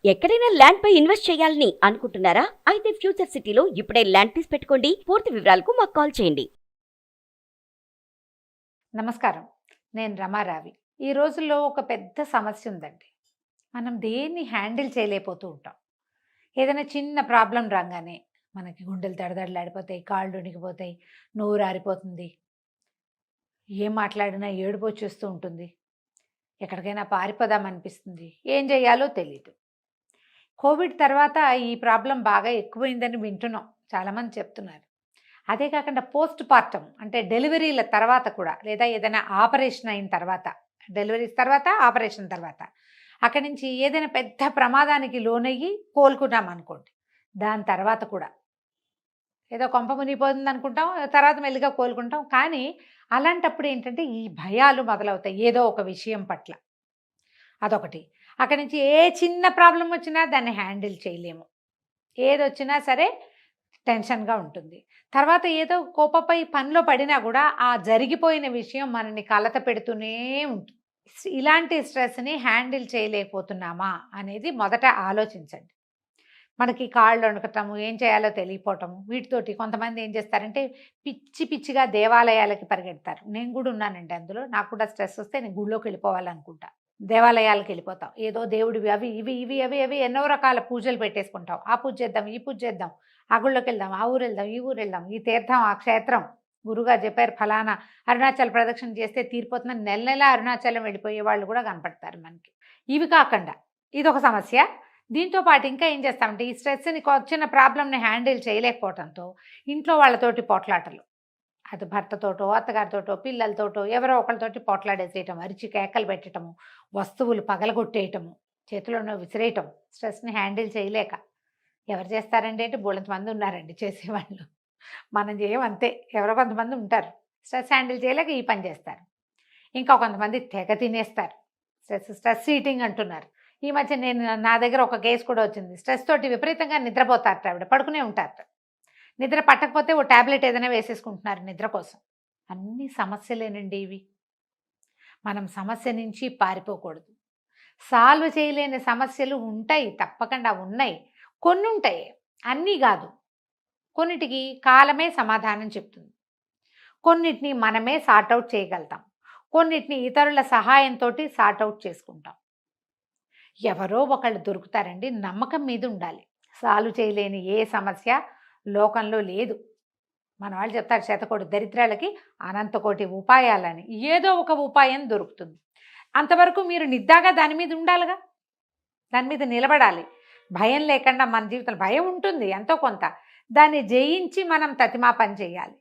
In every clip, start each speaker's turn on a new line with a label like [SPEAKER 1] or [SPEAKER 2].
[SPEAKER 1] ఎక్కడైనా ల్యాండ్ పై ఇన్వెస్ట్ చేయాలని అనుకుంటున్నారా? అయితే ఫ్యూచర్ సిటీలో ఇప్పుడే ల్యాండ్ తీసి పెట్టుకోండి. పూర్తి వివరాలకు మాకు కాల్ చేయండి.
[SPEAKER 2] నమస్కారం. నేను రమారావి. ఈ రోజుల్లో ఒక పెద్ద సమస్య ఉందండి. మనం దేన్ని హ్యాండిల్ చేయలేకపోతూ ఉంటాం. ఏదైనా చిన్న ప్రాబ్లం రాగానే మనకి గుండెలు దడదడలాడిపోతాయి, కాళ్ళు వణికిపోతాయి, నోరు ఆరిపోతుంది. ఏం మాట్లాడినా ఏడుపు వచ్చేస్తూ ఉంటుంది. ఎక్కడికైనా పారిపోదామనిపిస్తుంది. ఏం చేయాలో తెలీదు. కోవిడ్ తర్వాత ఈ ప్రాబ్లం బాగా ఎక్కువైందని వింటున్నాం. చాలామంది చెప్తున్నారు. అదే కాకుండా పోస్ట్ పార్టం అంటే డెలివరీల తర్వాత కూడా, లేదా ఏదైనా ఆపరేషన్ అయిన తర్వాత, డెలివరీస్ తర్వాత ఆపరేషన్ తర్వాత అక్కడి నుంచి ఏదైనా పెద్ద ప్రమాదానికి లోనయ్యి కోలుకున్నాం అనుకోండి, దాని తర్వాత కూడా ఏదో కొంప మునిగిపోతుంది అనుకుంటాం, తర్వాత మెల్లిగా కోలుకుంటాం. కానీ అలాంటప్పుడు ఏంటంటే ఈ భయాలు మొదలవుతాయి ఏదో ఒక విషయం పట్ల. అదొకటి. అక్కడి నుంచి ఏ చిన్న ప్రాబ్లం వచ్చినా దాన్ని హ్యాండిల్ చేయలేము. ఏదొచ్చినా సరే టెన్షన్గా ఉంటుంది. తర్వాత ఏదో కోపపై పనిలో పడినా కూడా ఆ జరిగిపోయిన విషయం మనని కలత పెడుతూనే ఉంటుంది. ఇలాంటి స్ట్రెస్ని హ్యాండిల్ చేయలేకపోతున్నామా అనేది మొదట ఆలోచించండి. మనకి కాళ్ళు వణకటము, ఏం చేయాలో తెలియపోవటము, వీటితోటి కొంతమంది ఏం చేస్తారంటే పిచ్చి పిచ్చిగా దేవాలయాలకి పరిగెడతారు. నేను కూడా ఉన్నానండి అందులో. నాకు కూడా స్ట్రెస్ వస్తే నేను గుళ్ళోకి వెళ్ళిపోవాలనుకుంటా. దేవాలయాలకు వెళ్ళిపోతాం. ఏదో దేవుడివి అవి ఇవి ఇవి అవి అవి ఎన్నో రకాల పూజలు పెట్టేసుకుంటాం. ఆ పూజ చేద్దాం, ఈ పూజ చేద్దాం, ఆ గుళ్ళోకి వెళ్దాం, ఆ ఊరు వెళ్దాం, ఈ ఊరు వెళ్దాం, ఈ తీర్థం, ఆ క్షేత్రం, గురుగారు చెప్పారు ఫలానా అరుణాచల్ ప్రదక్షిణ చేస్తే తీరిపోతుందని నెల నెల అరుణాచలం వెళ్ళిపోయే వాళ్ళు కూడా కనపడతారు మనకి. ఇవి కాకుండా ఇదొక సమస్య. దీంతో పాటు ఇంకా ఏం చేస్తామంటే ఈ స్ట్రెస్ని, వచ్చిన ప్రాబ్లమ్ని హ్యాండిల్ చేయలేకపోవడంతో ఇంట్లో వాళ్ళతోటి పోట్లాటలు, అది భర్తతోటో అత్తగారితోటో పిల్లలతోటో ఎవరో ఒకరితోటి పోట్లాడేసేయటం, అరిచి కేకలు పెట్టడము, వస్తువులు పగలగొట్టేయటము, చేతిలోనో విసిరేయటం, స్ట్రెస్ని హ్యాండిల్ చేయలేక. ఎవరు చేస్తారండి అంటే బోళంతమంది ఉన్నారండి చేసేవాళ్ళు. మనం చేయమంతే. ఎవరో కొంతమంది ఉంటారు స్ట్రెస్ హ్యాండిల్ చేయలేక ఈ పని చేస్తారు. ఇంకా కొంతమంది తెగ తినేస్తారు. స్ట్రెస్ ఈటింగ్ అంటున్నారు. ఈ మధ్య నా దగ్గర ఒక కేసు కూడా వచ్చింది. స్ట్రెస్ తోటి విపరీతంగా నిద్రపోతారట ఆవిడ, పడుకునే ఉంటారట. నిద్ర పట్టకపోతే ఓ ట్యాబ్లెట్ ఏదైనా వేసేసుకుంటున్నారు నిద్ర కోసం. అన్ని సమస్యలేనండి ఇవి. మనం సమస్య నుంచి పారిపోకూడదు. సాల్వ్ చేయలేని సమస్యలు ఉంటాయి, తప్పకుండా ఉన్నాయి. కొన్ని ఉంటాయి, అన్నీ కాదు. కొన్నిటికి కాలమే సమాధానం చెప్తుంది. కొన్నిటిని మనమే సార్ట్అవుట్ చేయగలుగుతాం. కొన్నిటిని ఇతరుల సహాయంతో సార్ట్అవుట్ చేసుకుంటాం. ఎవరో ఒకళ్ళు దొరుకుతారండి. నమ్మకం మీద ఉండాలి. సాల్వ్ చేయలేని ఏ సమస్య లోకంలో లేదు. మన వాళ్ళు చెప్తారు శతకోటి దరిద్రాలకి అనంతకోటి ఉపాయాలని. ఏదో ఒక ఉపాయం దొరుకుతుంది. అంతవరకు మీరు నిద్దాగా దాని మీద ఉండాలిగా, దాని మీద నిలబడాలి. భయం లేకుండా మన జీవితంలో భయం ఉంటుంది ఎంతో కొంత. దాన్ని జయించి మనం తతిమా పని చేయాలి.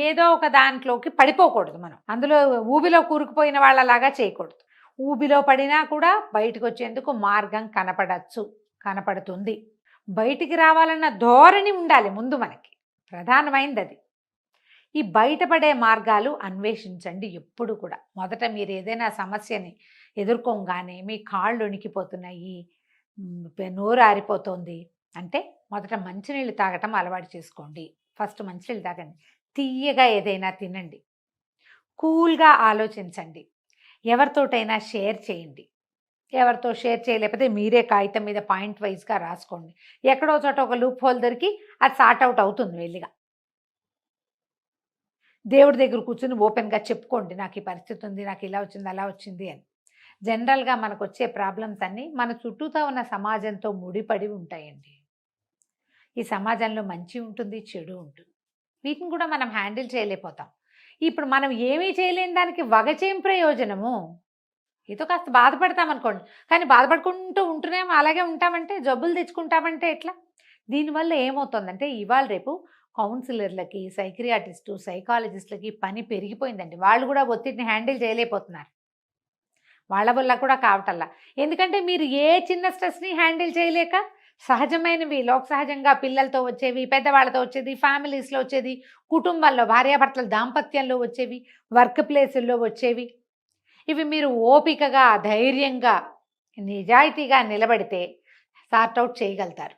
[SPEAKER 2] ఏదో ఒక దాంట్లోకి పడిపోకూడదు. మనం అందులో ఊబిలో కూరుకుపోయిన వాళ్ళలాగా చేయకూడదు. ఊబిలో పడినా కూడా బయటకు వచ్చేందుకు మార్గం కనపడుతుంది. బయటికి రావాలన్న ధోరణి ఉండాలి ముందు మనకి. ప్రధానమైనది అది. ఈ బయటపడే మార్గాలు అన్వేషించండి ఎప్పుడు కూడా. మొదట మీరు ఏదైనా సమస్యని ఎదుర్కోగానే మీ కాళ్ళు వణికిపోతున్నాయి, నోరు ఆరిపోతుంది అంటే మొదట మంచినీళ్ళు తాగటం అలవాటు చేసుకోండి. ఫస్ట్ మంచినీళ్ళు తాగండి. తీయగా ఏదైనా తినండి. కూల్గా ఆలోచించండి. ఎవరితోటైనా షేర్ చేయండి. ఎవరితో షేర్ చేయలేకపోతే మీరే కాగితం మీద పాయింట్ వైజ్గా రాసుకోండి. ఎక్కడో చోట ఒక లూప్ హోల్ దొరికి అది సార్ట్అవుట్ అవుతుంది వెళ్ళిగా. దేవుడి దగ్గర కూర్చుని ఓపెన్గా చెప్పుకోండి, నాకు ఈ పరిస్థితి ఉంది, నాకు ఇలా వచ్చింది అలా వచ్చింది అని. జనరల్గా మనకు వచ్చే ప్రాబ్లమ్స్ అన్నీ మన చుట్టూతో ఉన్న సమాజంతో ముడిపడి ఉంటాయండి. ఈ సమాజంలో మంచి ఉంటుంది, చెడు ఉంటుంది. వీటిని కూడా మనం హ్యాండిల్ చేయలేకపోతాం. ఇప్పుడు మనం ఏమీ చేయలేని దానికి వగచేం ప్రయోజనము? ఏదో కాస్త బాధపడతామనుకోండి, కానీ బాధపడుకుంటూ ఉంటూనేమో అలాగే ఉంటామంటే, జబ్బులు తెచ్చుకుంటామంటే ఎట్లా? దీనివల్ల ఏమవుతుందంటే ఇవాళ రేపు కౌన్సిలర్లకి, సైక్రియాటిస్టు, సైకాలజిస్టులకి పని పెరిగిపోయిందండి. వాళ్ళు కూడా ఒత్తిడిని హ్యాండిల్ చేయలేకపోతున్నారు. వాళ్ళ వల్ల కూడా కావటల్లా. ఎందుకంటే మీరు ఏ చిన్న స్ట్రెస్ని హ్యాండిల్ చేయలేక, సహజమైనవి లోక సహజంగా పిల్లలతో వచ్చేవి, పెద్దవాళ్ళతో వచ్చేది, ఫ్యామిలీస్లో వచ్చేది, కుటుంబాల్లో భార్యాభర్తల దాంపత్యంలో వచ్చేవి, వర్క్ ప్లేసుల్లో వచ్చేవి, ఇవి మీరు ఓపికగా, ధైర్యంగా, నిజాయితీగా నిలబడితే సార్ట్అవుట్ చేయగలుగుతారు.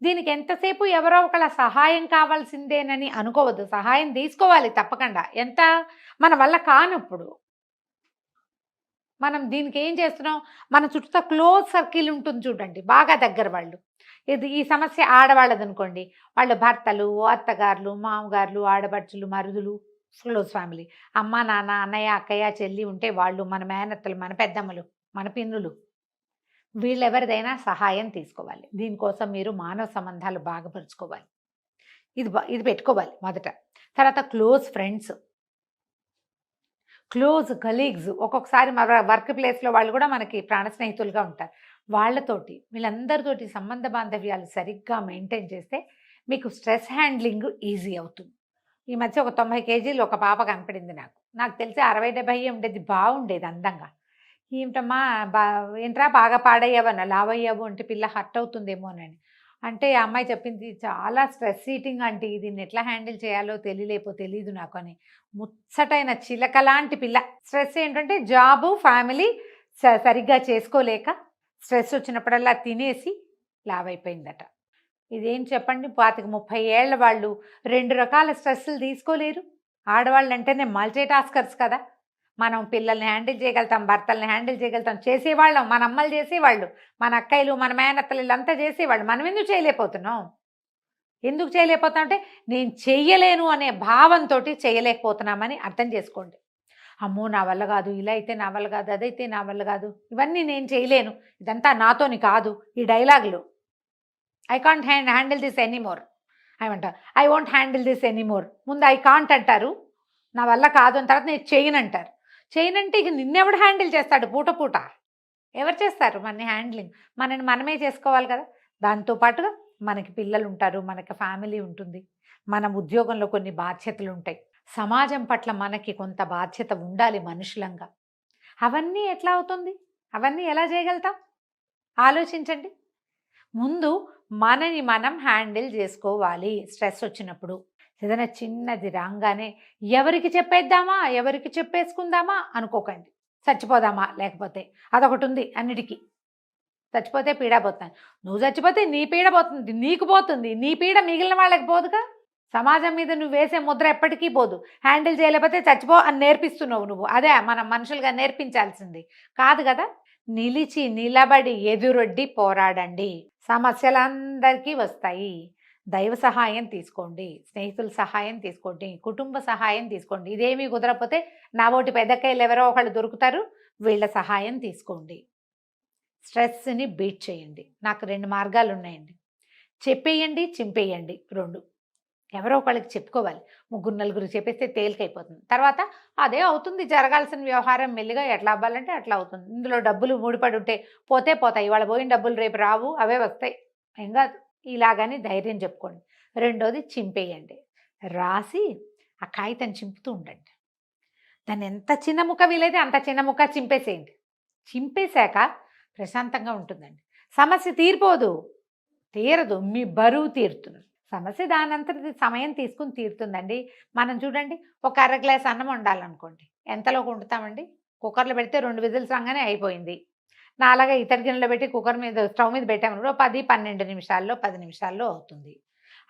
[SPEAKER 2] దీనికి ఎంతసేపు ఎవరో ఒకళ్ళ సహాయం కావాల్సిందేనని అనుకోవద్దు. సహాయం తీసుకోవాలి తప్పకుండా. ఎంత మన వల్ల కానప్పుడు. మనం దీనికి ఏం చేస్తున్నాం, మన చుట్టూ క్లోజ్ సర్కిల్ ఉంటుంది చూడండి, బాగా దగ్గర వాళ్ళు. ఈ సమస్య ఆడవాళ్ళది అనుకోండి, వాళ్ళ భర్తలు, అత్తగారులు, మామగారులు, ఆడపడుచులు, మరుదులు, క్లోజ్ ఫ్యామిలీ. అమ్మ, నాన్న, అన్నయ్య, అక్కయ్య, చెల్లి ఉంటే వాళ్ళు, మన మేనత్తలు, మన పెద్దమ్మలు, మన పిన్నులు, వీళ్ళెవరిదైనా సహాయం తీసుకోవాలి. దీనికోసం మీరు మానవ సంబంధాలు బాగుపరుచుకోవాలి. ఇది పెట్టుకోవాలి మొదట. తర్వాత క్లోజ్ ఫ్రెండ్స్, క్లోజ్ కలీగ్స్. ఒక్కొక్కసారి మన వర్క్ ప్లేస్లో వాళ్ళు కూడా మనకి ప్రాణ స్నేహితులుగా ఉంటారు. వాళ్ళతోటి, వీళ్ళందరితోటి సంబంధ బాంధవ్యాలు సరిగ్గా మెయింటైన్ చేస్తే మీకు స్ట్రెస్ హ్యాండ్లింగ్ ఈజీ అవుతుంది. ఈ మధ్య ఒక 90 కేజీలు ఒక పాప కనపడింది నాకు తెలిసి 60-70 ఉండేది, బాగుండేది అందంగా. ఏమిటమ్మా ఏంట్రా బాగా పాడయ్యావన్న, లావయ్యావు అంటే పిల్ల హర్ట్ అవుతుందేమోనని అంటే ఆ అమ్మాయి చెప్పింది, చాలా స్ట్రెస్ ఈటింగ్ అంటే దీన్ని ఎట్లా హ్యాండిల్ చేయాలో తెలియదు నాకు అని. ముచ్చటైన చిలక లాంటి పిల్ల. స్ట్రెస్ ఏంటంటే జాబు, ఫ్యామిలీ సరిగ్గా చేసుకోలేక స్ట్రెస్ వచ్చినప్పుడల్లా తినేసి లావైపోయిందట. ఇదేం చెప్పండి, 25-30 ఏళ్ల వాళ్ళు 2 రకాల స్ట్రెస్సులు తీసుకోలేరు. ఆడవాళ్ళు అంటేనే మల్టీ టాస్కర్స్ కదా. మనం పిల్లల్ని హ్యాండిల్ చేయగలుగుతాం, భర్తల్ని హ్యాండిల్ చేయగలుగుతాం, చేసేవాళ్ళం, మన అమ్మలు చేసేవాళ్ళు, మన అక్కయ్యలు, మన మేనత్తలు వీళ్ళంతా చేసేవాళ్ళు. మనం ఎందుకు చేయలేకపోతున్నాం? అంటే నేను చెయ్యలేను అనే భావంతో చేయలేకపోతున్నామని అర్థం చేసుకోండి. అమ్మో నా వల్ల కాదు, ఇలా అయితే నా వల్ల కాదు, అదైతే నా వల్ల కాదు, ఇవన్నీ నేను చేయలేను, ఇదంతా నాతోని కాదు, ఈ డైలాగులు. I can't handle this anymore ఏమంటారు, I won't handle this anymore. ముందు ఐ కాంట్ అంటారు, నా వల్ల కాదు అని, తర్వాత నేను చేయను అంటారు. చేయనంటే ఇక నిన్నెవడు హ్యాండిల్ చేస్తాడు? పూట ఎవరు చేస్తారు మన హ్యాండ్లింగ్? మనమే చేసుకోవాలి కదా. దాంతోపాటుగా మనకి పిల్లలు ఉంటారు, మనకి ఫ్యామిలీ ఉంటుంది, మన ఉద్యోగంలో కొన్ని బాధ్యతలు ఉంటాయి, సమాజం పట్ల మనకి కొంత బాధ్యత ఉండాలి మనుషులంగా. అవన్నీ ఎట్లా అవుతుంది? అవన్నీ ఎలా చేయగలుగుతాం? ఆలోచించండి. ముందు మనని మనం హ్యాండిల్ చేసుకోవాలి. స్ట్రెస్ వచ్చినప్పుడు ఏదైనా చిన్నది రాగానే ఎవరికి చెప్పేద్దామా, ఎవరికి చెప్పేసుకుందామా అనుకోకండి. చచ్చిపోదామా, లేకపోతే అదొకటి ఉంది అన్నిటికీ. చచ్చిపోతే పీడ పోతాను, నువ్వు చచ్చిపోతే నీ పీడ పోతుంది, నీకు పోతుంది, నీ పీడ మిగిలిన వాళ్ళకి పోదుగా. సమాజం మీద నువ్వు వేసే ముద్ర ఎప్పటికీ పోదు. హ్యాండిల్ చేయలేకపోతే చచ్చిపో అని నేర్పిస్తున్నావు నువ్వు. అదే మనం మనుషులుగా నేర్పించాల్సింది కాదు కదా. నిలిచి నిలబడి ఎదురొడ్డి పోరాడండి. సమస్యలందరికీ వస్తాయి. దైవ సహాయం తీసుకోండి, స్నేహితుల సహాయం తీసుకోండి, కుటుంబ సహాయం తీసుకోండి. ఇదేమీ కుదరకపోతే నా ఓటి పెద్దక్కయ్యలు ఎవరో ఒకళ్ళు దొరుకుతారు, వీళ్ళ సహాయం తీసుకోండి. స్ట్రెస్ని బీట్ చేయండి. నాకు 2 మార్గాలు ఉన్నాయండి. చెప్పేయండి, చింపేయండి, 2. ఎవరో ఒకళ్ళకి చెప్పుకోవాలి. 3-4 చెప్పేస్తే తేలికైపోతుంది. తర్వాత అదే అవుతుంది, జరగాల్సిన వ్యవహారం మెల్లిగా ఎట్లా అవ్వాలంటే అట్లా అవుతుంది. ఇందులో డబ్బులు ముడిపడి ఉంటే పోతాయి. ఇవాళ పోయిన డబ్బులు రేపు రావు, అవే వస్తాయి, ఏం కాదు, ఇలాగని ధైర్యం చెప్పుకోండి. 2వది చింపేయండి. రాసి ఆ కాగితం చింపుతూ ఉండండి. దాన్ని ఎంత చిన్న ముక్క వీలైతే అంత చిన్న ముక్క చింపేసేయండి. చింపేశాక ప్రశాంతంగా ఉంటుందండి. సమస్య తీరదు, మీ బరువు తీరుతుంది. సమస్య దానంతటి సమయం తీసుకుని తీరుతుందండి. మనం చూడండి, ఒక అర గ్లాస్ అన్నం వండాలనుకోండి, ఎంతలోకి వండుతామండి? కుక్కర్లో పెడితే 2 విజిల్స్ రాగానే అయిపోయింది. నాలాగా ఇతర గిన్నెలో పెట్టి కుక్కర్ మీద స్టవ్ మీద పెట్టామనుకో 10-12 నిమిషాల్లో 10 నిమిషాల్లో అవుతుంది.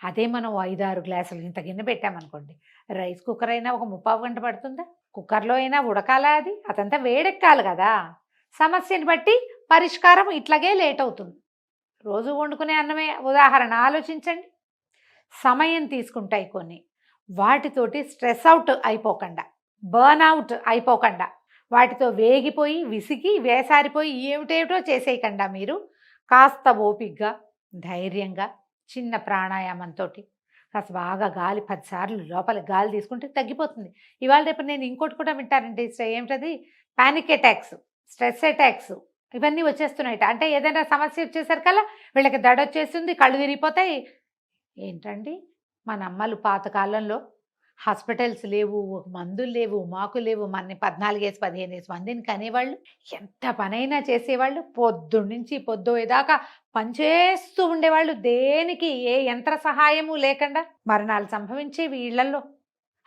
[SPEAKER 2] అదే మనం 5-6 గ్లాసులు ఇంత గిన్నె పెట్టామనుకోండి, రైస్ కుక్కర్ అయినా ఒక 30 గంట పడుతుందా? కుక్కర్లో అయినా ఉడకాలా? అదంతా వేడెక్కాలి కదా. సమస్యని బట్టి పరిష్కారం ఇట్లాగే లేట్ అవుతుంది. రోజు వండుకునే అన్నమే ఉదాహరణ ఆలోచించండి. సమయం తీసుకుంటాయి కొన్ని. వాటితోటి స్ట్రెస్ అవుట్ అయిపోకుండా, బర్న్అవుట్ అయిపోకుండా, వాటితో వేగిపోయి విసిగి వేసారిపోయి ఏమిటేమిటో చేసేయకుండా మీరు కాస్త ఓపికగా, ధైర్యంగా, చిన్న ప్రాణాయామంతో కాస్త బాగా గాలి 10 సార్లు లోపలికి గాలి తీసుకుంటే తగ్గిపోతుంది. ఇవాళ రేపు నేను ఇంకోటి కూడా వింటానండి, ఏమిటది, పానిక్ అటాక్స్, స్ట్రెస్ అటాక్స్, ఇవన్నీ వచ్చేస్తున్నాయి. అంటే ఏదైనా సమస్య వచ్చేసరికల్లా వీళ్ళకి దడొచ్చేస్తుంది, కళ్ళు తిరిగిపోతాయి. ఏంటండి, మన అమ్మలు పాతకాలంలో హాస్పిటల్స్ లేవు, మందులు లేవు, మాకు లేవు, మన 14-15 మందిని కనేవాళ్ళు, ఎంత పనైనా చేసేవాళ్ళు, పొద్దున్నుంచి పొద్దుదాకా పనిచేస్తూ ఉండేవాళ్ళు, దేనికి ఏ యంత్ర సహాయము లేకుండా. మరణాలు సంభవించేవి ఇళ్లలో.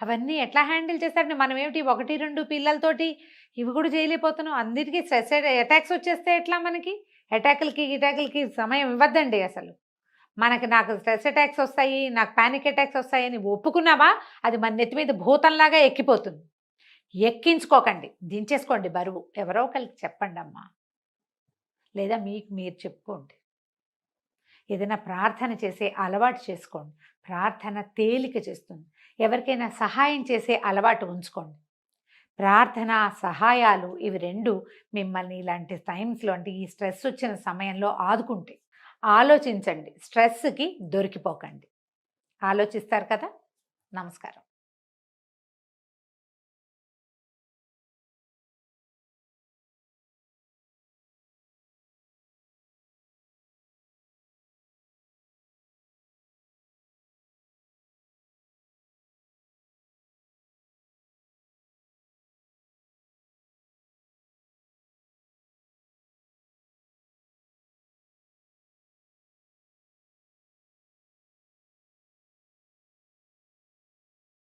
[SPEAKER 2] అవన్నీ ఎట్లా హ్యాండిల్ చేస్తారండి? మనం ఏమిటి 1-2 పిల్లలతోటి ఇవి కూడా చేయలేకపోతున్నాం. అన్నిటికీ స్ట్రెస్ అటాక్స్ వచ్చేస్తే ఎట్లా? మనకి అటాకులకి సమయం ఇవ్వద్దండి అసలు. నాకు స్ట్రెస్ అటాక్స్ వస్తాయి, నాకు పానిక్ అటాక్స్ వస్తాయని ఒప్పుకున్నావా, అది మన నెత్తి మీద భూతంలాగా ఎక్కిపోతుంది. ఎక్కించుకోకండి, దించేసుకోండి బరువు. ఎవరో ఒకరికి చెప్పండి అమ్మా, లేదా మీకు మీరు చెప్పుకోండి. ఏదైనా ప్రార్థన చేసే అలవాటు చేసుకోండి. ప్రార్థన తేలిక చేస్తుంది. ఎవరికైనా సహాయం చేసే అలవాటు ఉంచుకోండి. ప్రార్థన, సహాయాలు ఇవి రెండు మిమ్మల్ని ఇలాంటి టైమ్స్లో, అంటే ఈ స్ట్రెస్ వచ్చిన సమయంలో ఆదుకుంటే. ఆలోచించండి, స్ట్రెస్కి దొరికిపోకండి. ఆలోచిస్తారు కదా. నమస్కారం.